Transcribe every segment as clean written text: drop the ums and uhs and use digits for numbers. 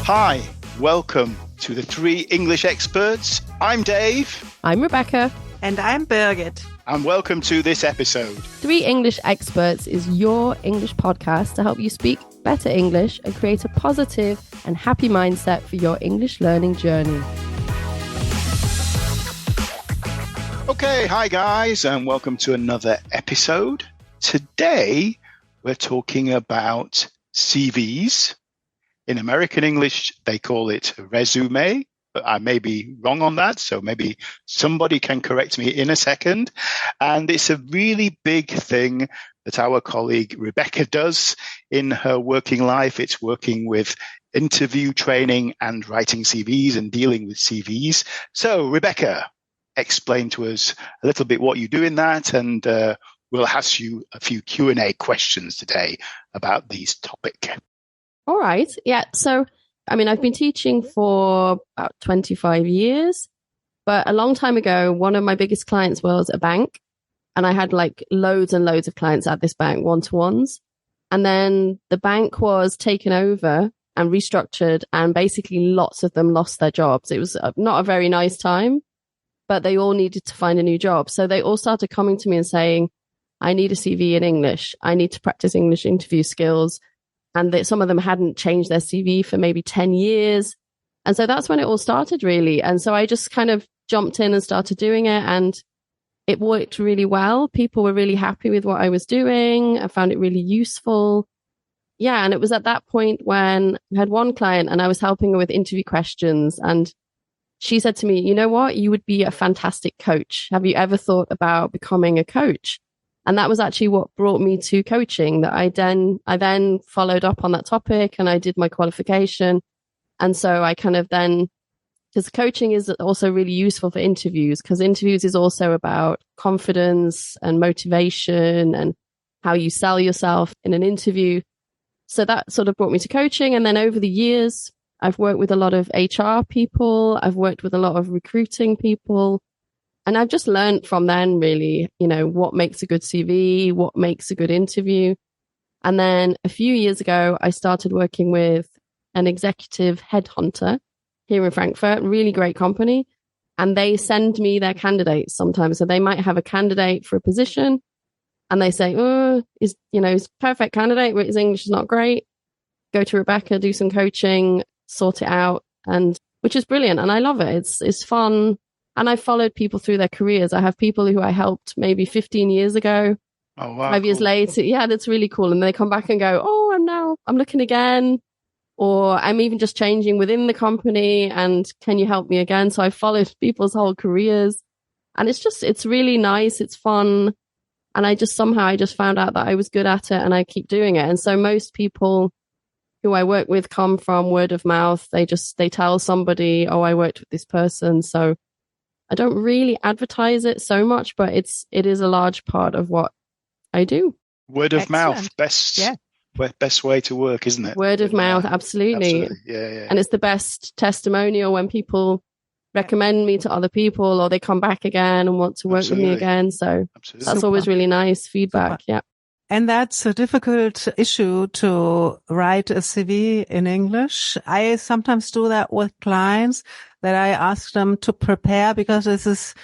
Hi, welcome to the Three English Experts. I'm Dave. I'm Rebecca. And I'm Birgit. And welcome to this episode. Three English Experts is your English podcast to help you speak better English and create a positive and happy mindset for your English learning journey. Okay, hi guys, and welcome to another episode. Today, we're talking about CVs. In American English, they call it resume, but I may be wrong on that, so maybe somebody can correct me in a second. And it's a really big thing that our colleague Rebecca does in her working life. It's working with interview training and writing CVs and dealing with CVs. So, Rebecca, explain to us a little bit what you do in that, and we'll ask you a few Q&A questions today about this topic. All right. Yeah. So, I've been teaching for about 25 years, but a long time ago, one of my biggest clients was a bank, and I had like loads and loads of clients at this bank, one-to-ones. And then the bank was taken over and restructured, and basically lots of them lost their jobs. It was not a very nice time, but they all needed to find a new job. So they all started coming to me and saying, I need a CV in English. I need to practice English interview skills. And that some of them hadn't changed their CV for maybe 10 years. And so that's when it all started, really. And so I just kind of jumped in and started doing it, and it worked really well. People were really happy with what I was doing. I found it really useful. Yeah. And it was at that point when I had one client and I was helping her with interview questions. And she said to me, you know what? You would be a fantastic coach. Have you ever thought about becoming a coach? And that was actually what brought me to coaching, that I then followed up on that topic and I did my qualification. And so I kind of then, because coaching is also really useful for interviews, because interviews is also about confidence and motivation and how you sell yourself in an interview. So that sort of brought me to coaching. And then over the years, I've worked with a lot of HR people. I've worked with a lot of recruiting people. And I've just learned from them, really, what makes a good CV, what makes a good interview. And then a few years ago, I started working with an executive headhunter here in Frankfurt, really great company. And they send me their candidates sometimes. So they might have a candidate for a position and they say, he's perfect candidate, but his English is not great. Go to Rebecca, do some coaching, sort it out, and which is brilliant. And I love it. It's fun. And I followed people through their careers. I have people who I helped maybe 15 years ago. Oh, wow. 5 years later. Yeah, that's really cool. And they come back and go, I'm looking again. Or I'm even just changing within the company. And can you help me again? So I followed people's whole careers. And it's really nice. It's fun. And I just found out that I was good at it and I keep doing it. And so most people who I work with come from word of mouth. They tell somebody, I worked with this person. So I don't really advertise it so much, but it is a large part of what I do. Word of mouth, best way to work, isn't it? Word of mouth, absolutely. Yeah. And it's the best testimonial when people recommend me to other people, or they come back again and want to work with me again. So that's always really nice feedback. Super. Yeah. And that's a difficult issue to write a CV in English. I sometimes do that with clients, that I ask them to prepare, because this is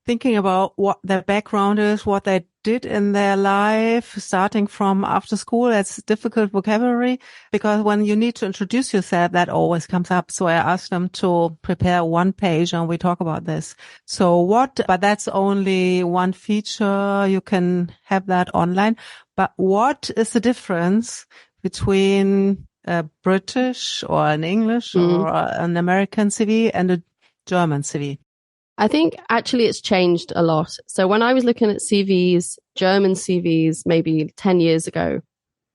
thinking about what their background is, what they did in their life, starting from after school. That's difficult vocabulary, because when you need to introduce yourself, that always comes up. So I ask them to prepare one page and we talk about this. But that's only one feature. You can have that online. But what is the difference between a British or an English or an American CV and a German CV? I think actually it's changed a lot. So when I was looking at CVs, German CVs, maybe 10 years ago,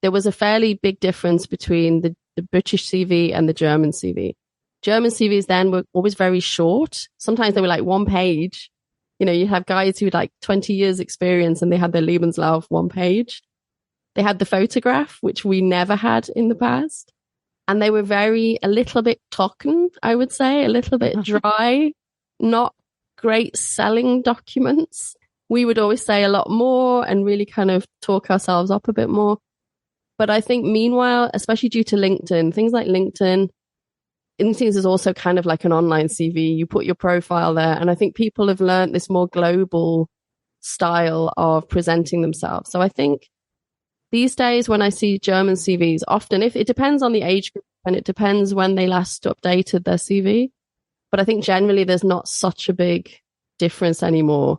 there was a fairly big difference between the British CV and the German CV. German CVs then were always very short. Sometimes they were like one page. You have guys who had like 20 years experience and they had their Lebenslauf one page. They had the photograph, which we never had in the past. And they were a little bit trocken, I would say, a little bit dry, not great selling documents. We would always say a lot more and really kind of talk ourselves up a bit more. But I think meanwhile, especially due to LinkedIn, things like LinkedIn, LinkedIn is also kind of like an online CV. You put your profile there. And I think people have learned this more global style of presenting themselves. So I think these days when I see German CVs, often if it depends on the age group and it depends when they last updated their CV. But I think generally there's not such a big difference anymore,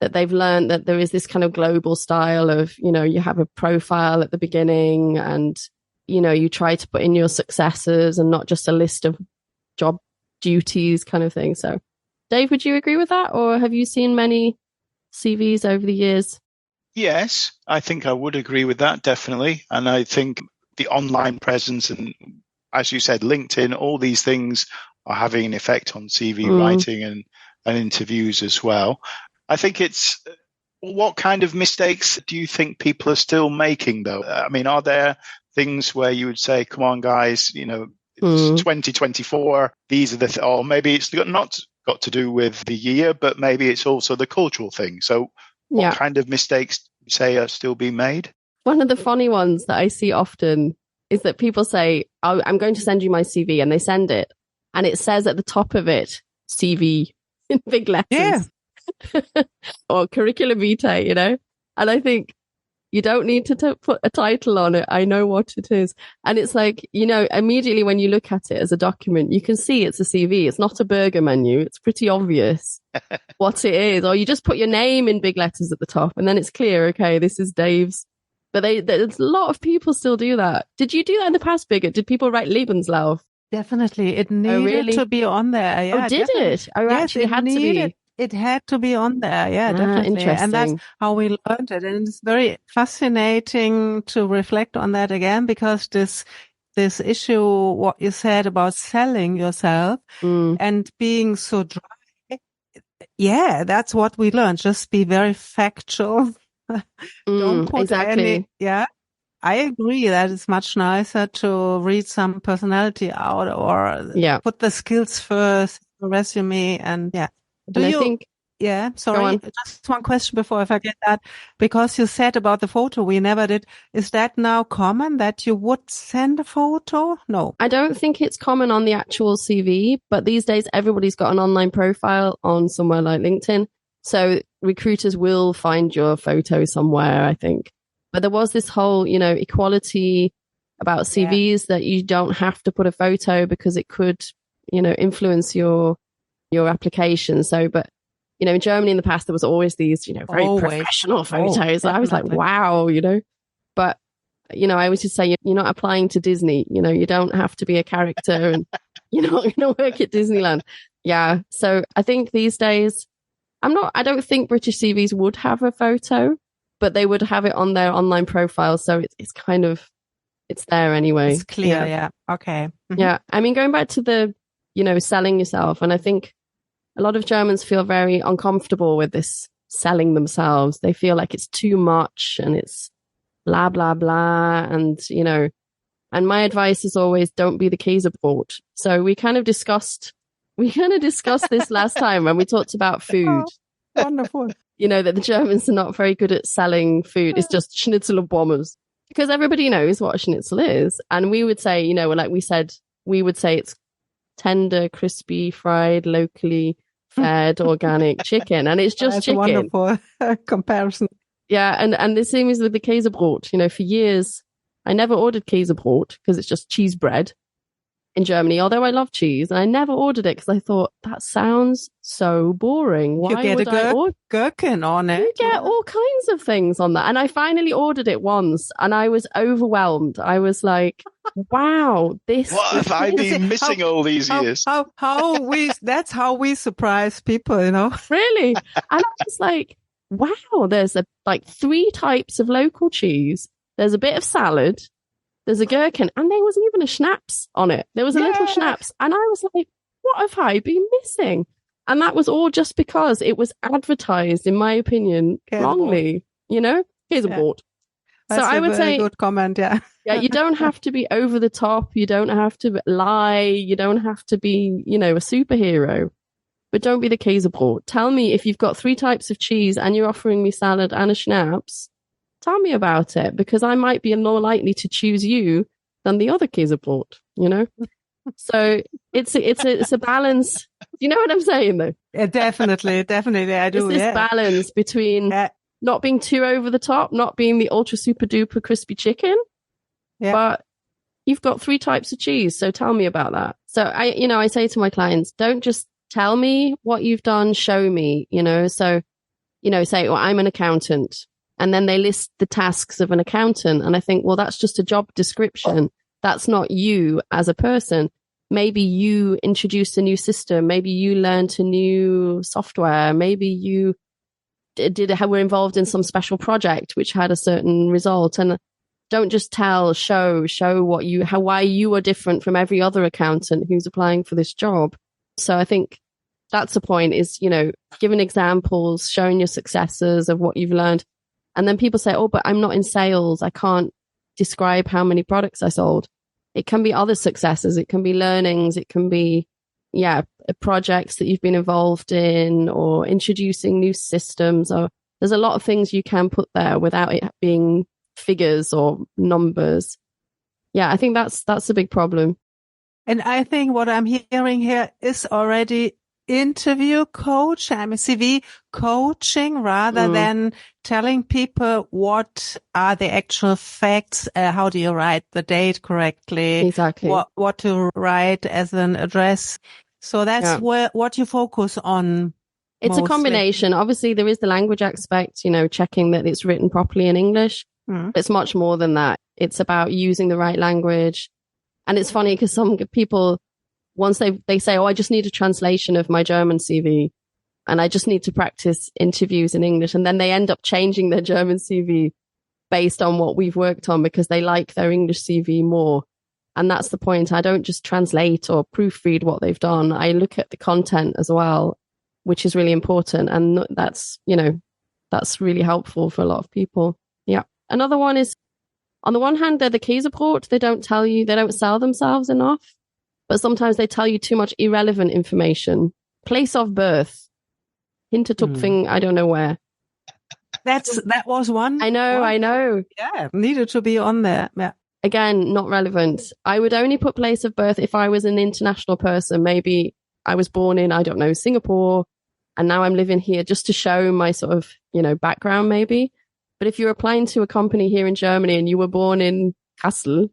that they've learned that there is this kind of global style of, you have a profile at the beginning and, you try to put in your successes and not just a list of job duties kind of thing. So Dave, would you agree with that? Or have you seen many CVs over the years? Yes, I think I would agree with that, definitely. And I think the online presence and, as you said, LinkedIn, all these things are having an effect on CV writing and interviews as well. I think it's, what kind of mistakes do you think people are still making, though? I mean, are there things where you would say, come on, guys, it's 2024, these are the, or maybe it's not got to do with the year, but maybe it's also the cultural thing. So what kind of mistakes do you say are still being made? One of the funny ones that I see often is that people say, oh, I'm going to send you my CV, and they send it. And it says at the top of it, CV in big letters. Yeah. Or curriculum vitae, And I think you don't need to put a title on it. I know what it is. And it's like, immediately when you look at it as a document, you can see it's a CV. It's not a burger menu. It's pretty obvious what it is. Or you just put your name in big letters at the top and then it's clear, okay, this is Dave's. But there's a lot of people still do that. Did you do that in the past, Birgit? Did people write Lebenslauf? Definitely. It needed to be on there. Yeah, did definitely. it? Oh, yes, actually had to be. It had to be on there. Yeah, definitely. Interesting. And that's how we learned it. And it's very fascinating to reflect on that again, because this issue, what you said about selling yourself and being so dry. Yeah, that's what we learned. Just be very factual. Don't put any. Yeah. I agree that it's much nicer to read some personality out or put the skills first, the resume, and sorry, just one question before I forget that, because you said about the photo we never did. Is that now common that you would send a photo? No. I don't think it's common on the actual CV, but these days everybody's got an online profile on somewhere like LinkedIn. So recruiters will find your photo somewhere, I think. But there was this whole, equality about CVs that you don't have to put a photo because it could, influence your application. So, but, in Germany in the past, there was always these, very professional photos. I was like, wow, but, I always just say, you're not applying to Disney, you don't have to be a character and you're not going to work at Disneyland. Yeah. So I think these days, I don't think British CVs would have a photo, but they would have it on their online profile. So it's kind of, it's there anyway. It's clear. Yeah. Okay. Mm-hmm. Yeah. I mean, going back to the, selling yourself. And I think a lot of Germans feel very uncomfortable with this selling themselves. They feel like it's too much and it's blah, blah, blah. And, and my advice is always don't be the Käsebrot. So we kind of discussed this last time when we talked about food. Oh, wonderful. That the Germans are not very good at selling food. It's just schnitzel and bombers, because everybody knows what a schnitzel is. And we would say, we would say it's tender, crispy, fried, locally fed, organic chicken. And it's just chicken. That's a wonderful comparison. Yeah. And the same is with the Käsebrot. For years, I never ordered Käsebrot because it's just cheese bread in Germany, although I love cheese, and I never ordered it because I thought that sounds so boring. Why you would I order gherkin on it? You get all kinds of things on that. And I finally ordered it once and I was overwhelmed. I was like, wow, what have I been missing all these years? That's how we surprise people, Really? And I was like, wow, there's 3 types of local cheese. There's a bit of salad. There's a gherkin, and there wasn't even a schnapps on it. There was a little schnapps, and I was like, what have I been missing? And that was all just because it was advertised, in my opinion, wrongly, Käsebrot. So I would say good comment, yeah. Yeah, you don't have to be over the top. You don't have to lie. You don't have to be, a superhero. But don't be the Käsebrot. Tell me if you've got 3 types of cheese and you're offering me salad and a schnapps. Tell me about it, because I might be more likely to choose you than the other Käsebrot, So it's a balance. You know what I'm saying, though? Definitely, I do. It's this balance between not being too over the top, not being the ultra super duper crispy chicken, but you've got 3 types of cheese. So tell me about that. So I say to my clients, don't just tell me what you've done, show me, so, say, well, I'm an accountant, and then they list the tasks of an accountant. And I think, well, that's just a job description. That's not you as a person. Maybe you introduced a new system. Maybe you learned a new software. Maybe you were involved in some special project which had a certain result. And don't just show why you are different from every other accountant who's applying for this job. So I think that's the point, is, giving examples, showing your successes of what you've learned. And then people say, oh, but I'm not in sales. I can't describe how many products I sold. It can be other successes. It can be learnings. It can be, projects that you've been involved in, or introducing new systems. Or there's a lot of things you can put there without it being figures or numbers. Yeah, I think that's a big problem. And I think what I'm hearing here is already interview coach. I'm a CV coaching rather than telling people what are the actual facts. How do you write the date correctly? Exactly. What to write as an address. So that's what you focus on. It's mostly. A combination. Obviously, there is the language aspect, checking that it's written properly in English. It's much more than that. It's about using the right language. And it's funny because some people, once they say, oh, I just need a translation of my German CV and I just need to practice interviews in English. And then they end up changing their German CV based on what we've worked on because they like their English CV more. And that's the point. I don't just translate or proofread what they've done. I look at the content as well, which is really important. And that's really helpful for a lot of people. Yeah. Another one is, on the one hand, they're the Käsebrot. They don't sell themselves enough. But sometimes they tell you too much irrelevant information. Place of birth. Hintertupfing, I don't know where. That was one. I know. Yeah, needed to be on there. Yeah. Again, not relevant. I would only put place of birth if I was an international person. Maybe I was born in, I don't know, Singapore, and now I'm living here, just to show my sort of, background maybe. But if you're applying to a company here in Germany and you were born in Kassel,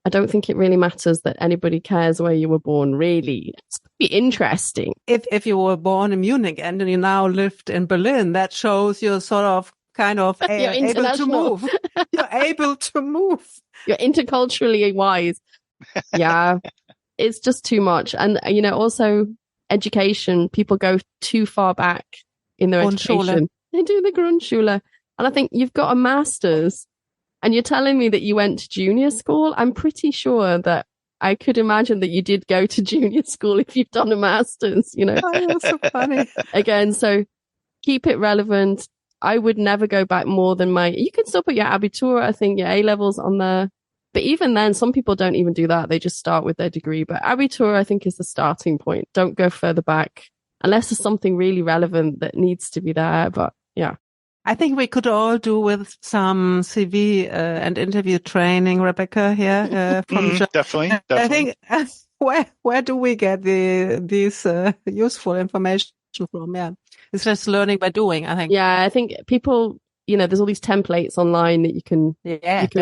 I don't think it really matters that anybody cares where you were born, really. It's pretty interesting. If you were born in Munich and you now lived in Berlin, that shows you're sort of able to move. You're able to move. You're interculturally wise. Yeah, it's just too much. And, also education, people go too far back in their education. They do the Grundschule. And I think you've got a master's and you're telling me that you went to junior school. I'm pretty sure that I could imagine that you did go to junior school if you've done a master's, Oh, that's so funny. Again, so keep it relevant. I would never go back more than you can still put your Abitur, I think, your A-levels on there. But even then, some people don't even do that. They just start with their degree. But Abitur, I think, is the starting point. Don't go further back unless there's something really relevant that needs to be there. But yeah. I think we could all do with some CV and interview training, Rebecca, here from definitely. I think where do we get these useful information from? Yeah, it's just learning by doing, I think. Yeah, I think people, there's all these templates online that you can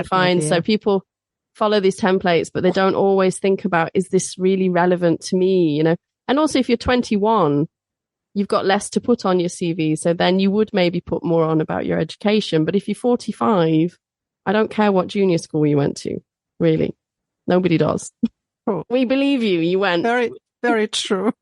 find. Yeah. So people follow these templates, but they don't always think about, is this really relevant to me? And also if you're 21. You've got less to put on your CV. So then you would maybe put more on about your education. But if you're 45, I don't care what junior school you went to, really. Nobody does. Oh. We believe you. You went. Very, very true.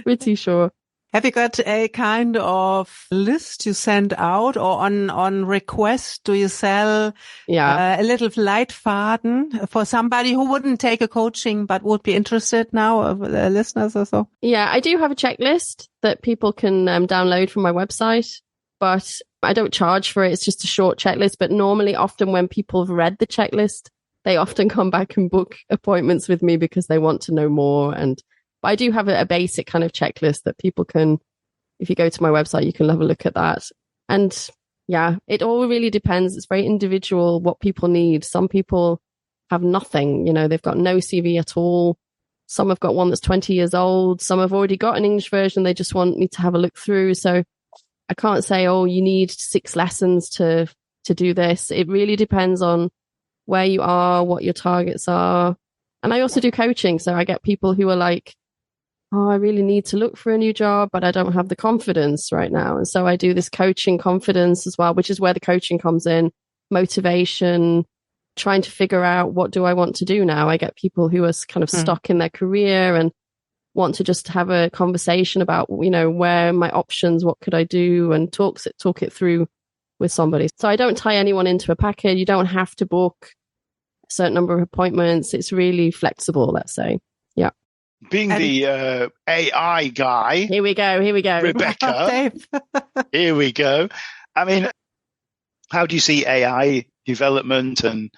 Pretty sure. Have you got a kind of list you send out, or on request? Do you sell a little Leitfaden for somebody who wouldn't take a coaching but would be interested now, of listeners or so? Yeah, I do have a checklist that people can download from my website, but I don't charge for it. It's just a short checklist. But normally, often when people have read the checklist, they often come back and book appointments with me because they want to know more. But I do have a basic kind of checklist that people can, if you go to my website, you can have a look at that. And yeah, it all really depends. It's very individual what people need. Some people have nothing, they've got no CV at all. Some have got one that's 20 years old. Some have already got an English version. They just want me to have a look through. So I can't say, oh, you need 6 lessons to do this. It really depends on where you are, what your targets are. And I also do coaching. So I get people who are like, oh, I really need to look for a new job, but I don't have the confidence right now. And so I do this coaching confidence as well, which is where the coaching comes in, motivation, trying to figure out what do I want to do now. I get people who are kind of stuck in their career and want to just have a conversation about, you know, where are my options, what could I do, and talk it through with somebody. So I don't tie anyone into a package. You don't have to book a certain number of appointments. It's really flexible, let's say. Yeah. Being the AI guy. Here we go. Rebecca. Here we go. I mean, how do you see AI development and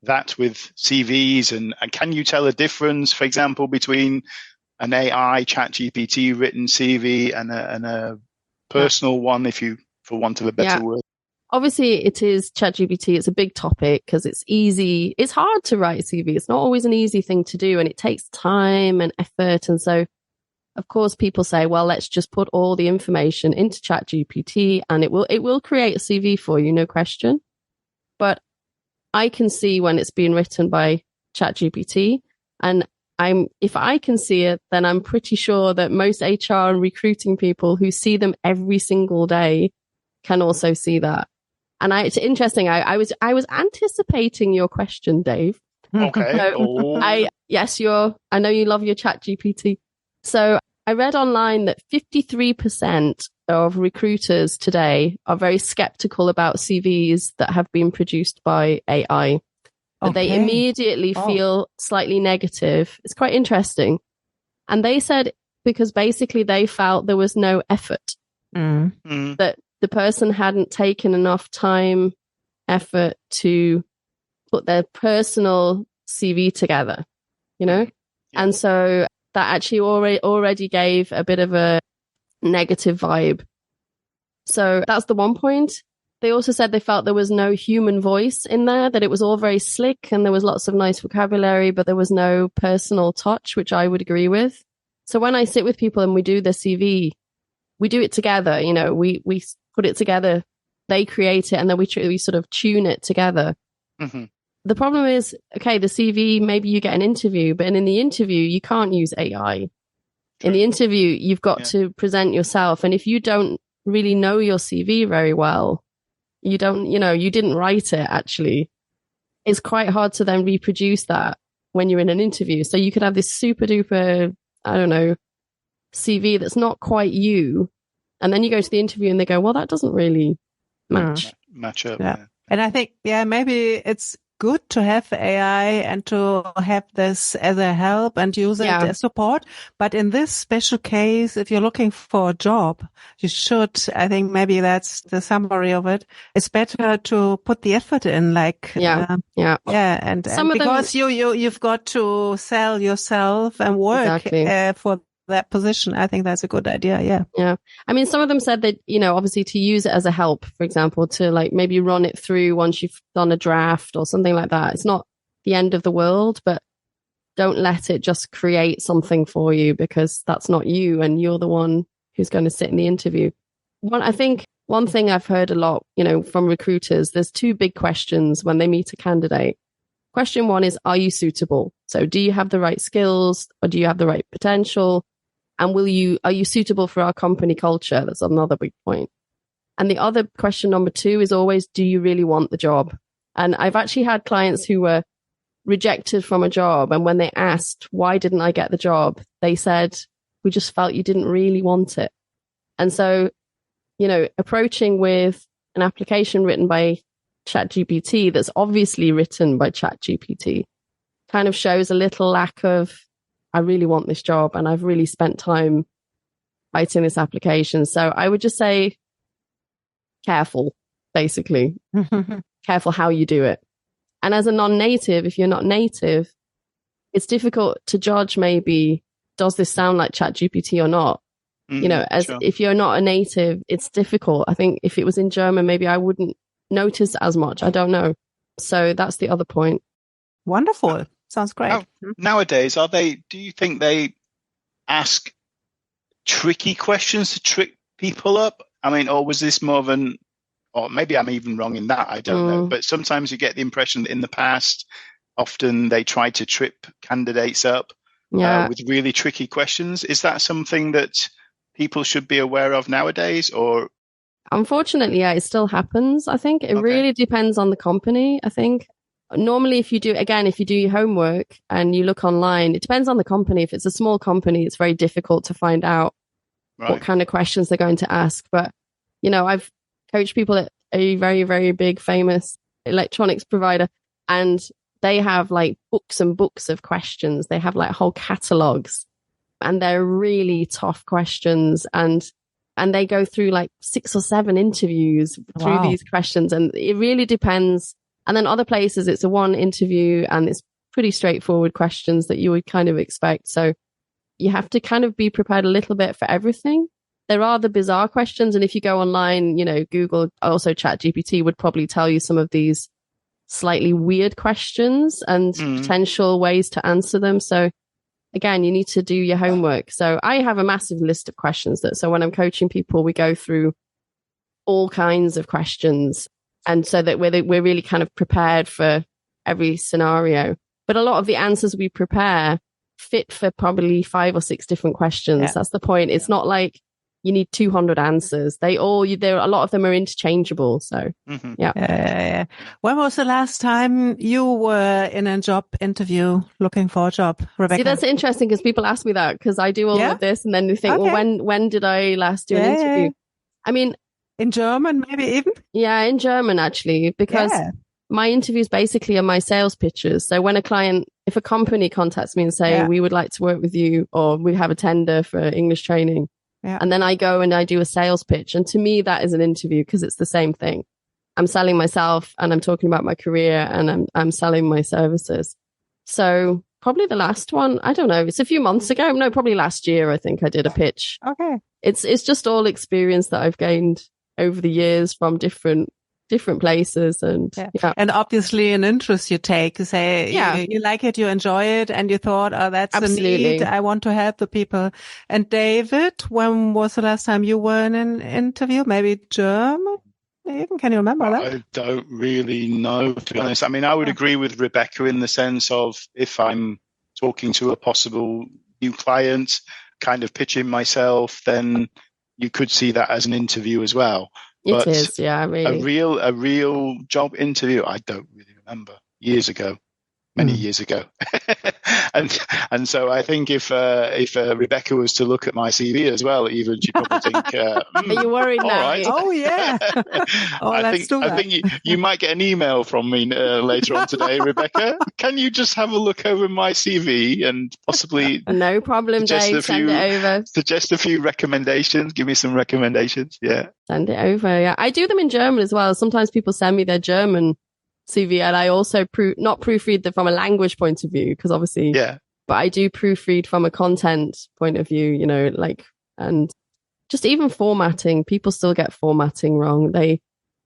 that with CVs? And can you tell a difference, for example, between an AI ChatGPT written CV and a personal one, for want of a better word? Obviously, it is ChatGPT. It's a big topic because it's easy. It's hard to write a CV. It's not always an easy thing to do, and it takes time and effort. And so, of course, people say, well, let's just put all the information into ChatGPT and it will create a CV for you, no question. But I can see when it's being written by ChatGPT, and if I can see it, then I'm pretty sure that most HR and recruiting people who see them every single day can also see that. And it's interesting. I was anticipating your question, Dave. Okay. So I know you love your ChatGPT. So I read online that 53% of recruiters today are very skeptical about CVs that have been produced by AI. That they immediately feel slightly negative. It's quite interesting. And they said because basically they felt there was no effort. That the person hadn't taken enough time, effort to put their personal CV together, you know? Yeah. And so that actually already gave a bit of a negative vibe. So that's the one point. They also said they felt there was no human voice in there, that it was all very slick and there was lots of nice vocabulary, but there was no personal touch, which I would agree with. So when I sit with people and we do the CV, we do it together, you know, we put it together, they create it, and then we sort of tune it together. Mm-hmm. The problem is, okay, the CV, maybe you get an interview, but in the interview, you can't use AI. In the interview, you've got to present yourself. And if you don't really know your CV very well, you didn't write it actually. It's quite hard to then reproduce that when you're in an interview. So you could have this super duper, I don't know, CV that's not quite you. And then you go to the interview and they go, well, that doesn't really match up. Yeah. And I think, maybe it's good to have AI and to have this as a help and use it as support. But in this special case, if you're looking for a job, you should, I think maybe that's the summary of it. It's better to put the effort in, like, and because you've got to sell yourself and work for that position. I think that's a good idea. Yeah. I mean, some of them said that, you know, obviously to use it as a help, for example, to like maybe run it through once you've done a draft or something like that. It's not the end of the world, but don't let it just create something for you, because that's not you and you're the one who's going to sit in the interview. I think one thing I've heard a lot, you know, from recruiters, there's 2 big questions when they meet a candidate. Question 1 is, are you suitable? So do you have the right skills, or do you have the right potential? And are you suitable for our company culture? That's another big point. And the other question number 2 is always, do you really want the job? And I've actually had clients who were rejected from a job. And when they asked, why didn't I get the job? They said, we just felt you didn't really want it. And so, you know, approaching with an application written by ChatGPT that's obviously written by ChatGPT kind of shows a little lack of, I really want this job and I've really spent time writing this application. So I would just say careful, basically. Careful how you do it. And as a non-native, if you're not native, it's difficult to judge maybe, does this sound like ChatGPT or not? You know, if you're not a native, it's difficult. I think if it was in German, maybe I wouldn't notice as much. I don't know. So that's the other point. Wonderful. Sounds great. Nowadays, do you think they ask tricky questions to trick people up? I mean, or was this more of or maybe I'm even wrong in that, I don't know. But sometimes you get the impression that in the past, often they tried to trip candidates up with really tricky questions. Is that something that people should be aware of nowadays, or? Unfortunately, yeah, it still happens. I think it really depends on the company. I think normally if you do your homework and you look online, it depends on the company. If it's a small company, it's very difficult to find out what kind of questions they're going to ask. But, I've coached people at a very, very big, famous electronics provider, and they have like books and books of questions. They have like whole catalogs, and they're really tough questions. And they go through like 6 or 7 interviews through these questions. And it really depends. And then other places, it's a one interview and it's pretty straightforward questions that you would kind of expect. So you have to kind of be prepared a little bit for everything. There are the bizarre questions. And if you go online, Google, also ChatGPT would probably tell you some of these slightly weird questions and potential ways to answer them. So again, you need to do your homework. So I have a massive list of questions so when I'm coaching people, we go through all kinds of questions. And so that we're really kind of prepared for every scenario. But a lot of the answers we prepare fit for probably 5 or 6 different questions. Yeah. That's the point. It's not like you need 200 answers. A lot of them are interchangeable. So, yeah. When was the last time you were in a job interview looking for a job, Rebecca? See, that's interesting because people ask me that because I do all of this and then they think, well, when did I last do an interview? I mean, in German, maybe even? Yeah, in German, actually, because my interviews basically are my sales pitches. So when if a company contacts me and say, we would like to work with you, or we have a tender for English training, and then I go and I do a sales pitch. And to me, that is an interview because it's the same thing. I'm selling myself and I'm talking about my career and I'm selling my services. So probably the last one, I don't know. It's a few months ago. No, probably last year, I think I did a pitch. Okay. It's just all experience that I've gained over the years from different places and and obviously an interest you take. You say you like it, you enjoy it, and you thought, oh, that's absolutely a need. I want to help the people. And David, when was the last time you were in an interview? Maybe German? Even can you remember that? I don't really know, to be honest. I mean, I would agree with Rebecca in the sense of if I'm talking to a possible new client, kind of pitching myself, then you could see that as an interview as well. It is, yeah, really. A real job interview, I don't really remember. Many years ago. and so I think if Rebecca was to look at my CV as well, even she'd probably think, are you worried now? Right. Oh, yeah. I think you might get an email from me later on today, Rebecca. Can you just have a look over my CV and possibly no problem, Dave, send it over. Suggest a few recommendations. Give me some recommendations. Yeah. Send it over. Yeah. I do them in German as well. Sometimes people send me their German CV, and I also not proofread them from a language point of view, because obviously, but I do proofread from a content point of view, and just even formatting. People still get formatting wrong. They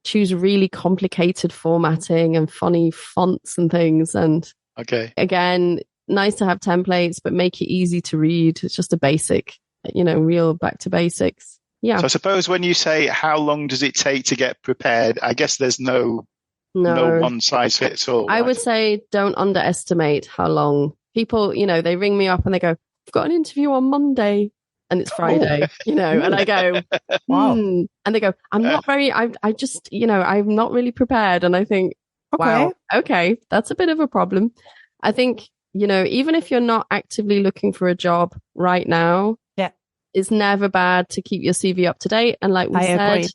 choose really complicated formatting and funny fonts and things. And again, nice to have templates, but make it easy to read. It's just a basic, real back to basics. Yeah. So I suppose when you say how long does it take to get prepared, I guess there's no one size fits all. I would say don't underestimate how long people, they ring me up and they go, I've got an interview on Monday and it's Friday, and I go, wow. And they go, I'm not really prepared. And I think, wow, okay, that's a bit of a problem. I think, even if you're not actively looking for a job right now, it's never bad to keep your CV up to date. And like we said, agree.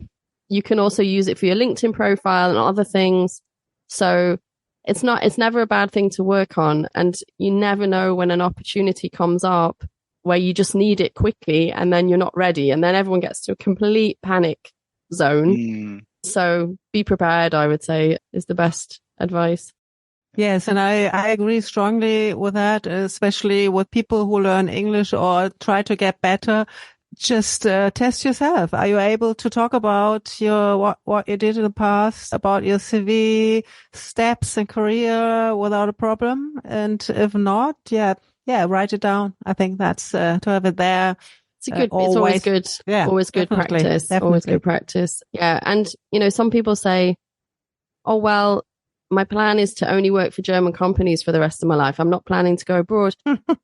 You can also use it for your LinkedIn profile and other things. So it's never a bad thing to work on. And you never know when an opportunity comes up where you just need it quickly and then you're not ready. And then everyone gets to a complete panic zone. So be prepared, I would say, is the best advice. Yes, and I agree strongly with that, especially with people who learn English or try to get better. just test yourself. Are you able to talk about your what you did in the past, about your CV steps and career without a problem? And if not, write it down. I think that's to have it there. It's always good. Yeah, always good definitely, practice. definitely. Always good practice. Yeah. And, some people say, oh, well, my plan is to only work for German companies for the rest of my life. I'm not planning to go abroad.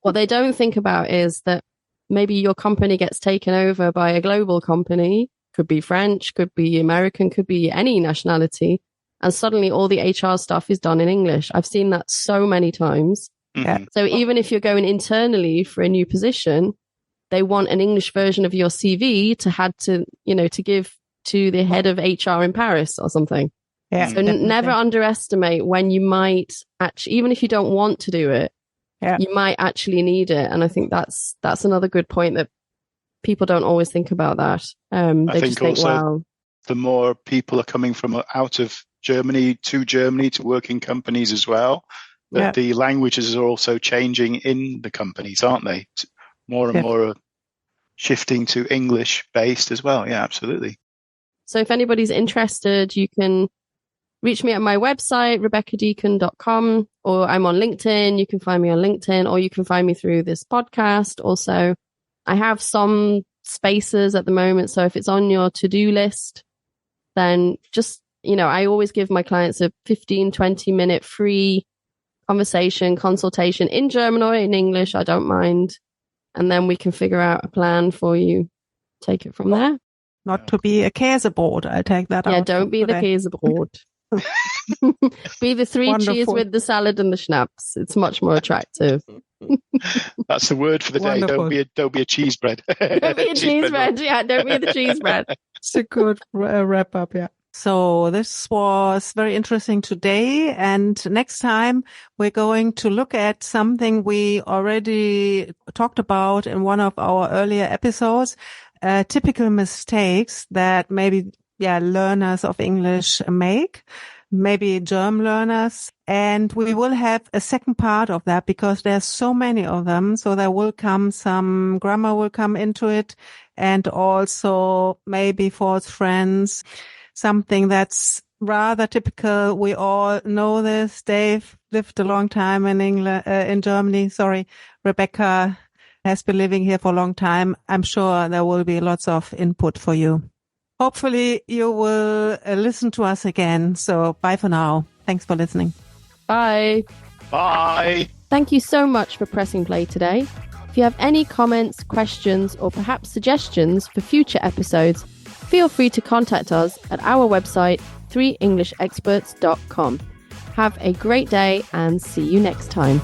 What they don't think about is that maybe your company gets taken over by a global company, could be French, could be American, could be any nationality. And suddenly all the HR stuff is done in English. I've seen that so many times. Mm-hmm. So even if you're going internally for a new position, they want an English version of your CV to give to the head of HR in Paris or something. Yeah, so never underestimate when you might actually, even if you don't want to do it, you might actually need it. And I think that's another good point, that people don't always think about that. They just think, wow. The more people are coming from out of Germany to work in companies as well, that the languages are also changing in the companies, aren't they? More and more are shifting to English based as well. Yeah, absolutely. So if anybody's interested, you can reach me at my website, rebeccadeacon.com, or I'm on LinkedIn. You can find me on LinkedIn, or you can find me through this podcast. Also, I have some spaces at the moment. So if it's on your to-do list, then just, I always give my clients a 15, 20-minute free consultation in German or in English. I don't mind. And then we can figure out a plan for you. Take it from there. Not to be a Käsebrot. I'll take that out. Yeah, don't be the Käsebrot. Be the 3 Wonderful. cheese with the salad and the schnapps. It's much more attractive. That's the word for the day. Don't be a cheese bread. Don't be a cheese bread. Yeah, don't be the cheese bread. It's a good wrap up. Yeah. So this was very interesting today. And next time we're going to look at something we already talked about in one of our earlier episodes, typical mistakes that maybe learners of English make, maybe German learners. And we will have a second part of that because there's so many of them. So there will come some grammar will come into it, and also maybe false friends. Something that's rather typical. We all know this. Dave lived a long time in Germany. Sorry, Rebecca has been living here for a long time. I'm sure there will be lots of input for you. Hopefully you will listen to us again. So bye for now. Thanks for listening. Bye. Bye. Thank you so much for pressing play today. If you have any comments, questions, or perhaps suggestions for future episodes, feel free to contact us at our website, 3englishexperts.com. Have a great day and see you next time.